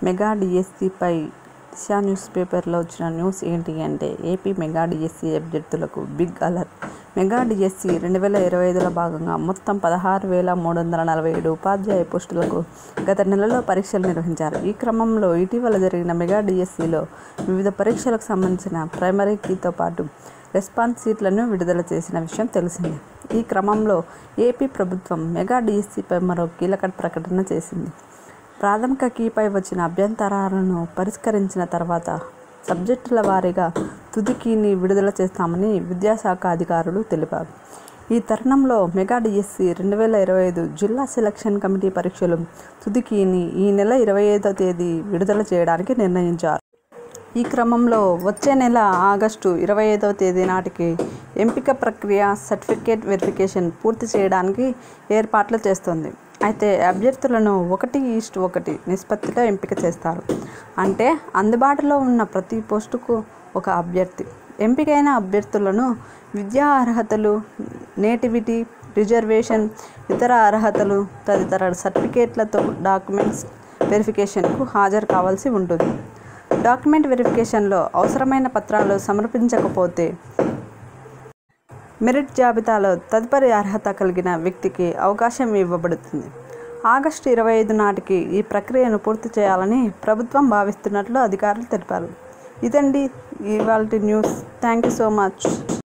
Mega డిఎస్సిపై దిశ news పేపర్లో వచ్చిన news ఏంటి అంటే ఏపీ మెగా డిఎస్సి అభ్యర్థులకు బిగ్ అలర్ట్. మెగా డిఎస్సి 2025లో భాగంగా మొత్తం 16,347 ఉపాధ్యాయ పోస్టులకు గత నెలలో పరీక్షలు నిర్వహించారు. ఈ క్రమంలో ఇటీవల జరిగిన మెగా డిఎస్సిలో వివిధ పరీక్షలకు సంబంధించిన ప్రైమరీ కీతో పాటు రెస్పాన్స్ షీట్లను విడుదల చేసిన విషయం తెలిసిందే. ఈ క్రమంలో ఏపీ ప్రభుత్వం మెగా డిఎస్సిపై మరో కీలక ప్రకటన చేసింది. ప్రాథమిక కీపై వచ్చిన అభ్యంతరాలను పరిష్కరించిన తర్వాత సబ్జెక్టుల వారీగా తుది కీని విడుదల చేస్తామని విద్యాశాఖ అధికారులు తెలిపారు. ఈ తరుణంలో మెగా డిఎస్సి 2025 జిల్లా సెలక్షన్ కమిటీ పరీక్షలు తుది కీని ఈ నెల 25వ తేదీ విడుదల చేయడానికి నిర్ణయించారు. ఈ క్రమంలో వచ్చే నెల ఆగస్టు 25వ తేదీ నాటికి ఎంపిక ప్రక్రియ, సర్టిఫికేట్ వెరిఫికేషన్ పూర్తి చేయడానికి ఏర్పాట్లు చేస్తోంది. అయితే అభ్యర్థులను 1:1 నిష్పత్తిలో ఎంపిక చేస్తారు. అంటే అందుబాటులో ఉన్న ప్రతి పోస్టుకు ఒక అభ్యర్థి. ఎంపికైన అభ్యర్థులను విద్యా అర్హతలు, నేటివిటీ, రిజర్వేషన్, ఇతర అర్హతలు తదితర సర్టిఫికేట్లతో డాక్యుమెంట్స్ వెరిఫికేషన్కు హాజరు కావాల్సి ఉంటుంది. డాక్యుమెంట్ వెరిఫికేషన్లో అవసరమైన పత్రాలు సమర్పించకపోతే మెరిట్ జాబితాలో తదుపరి అర్హత కలిగిన వ్యక్తికి అవకాశం ఇవ్వబడుతుంది. ఆగస్టు 25 నాటికి ఈ ప్రక్రియను పూర్తి చేయాలని ప్రభుత్వం భావిస్తున్నట్లు అధికారులు తెలిపారు. ఇదండి ఇవాల్టి news. Thank you so much.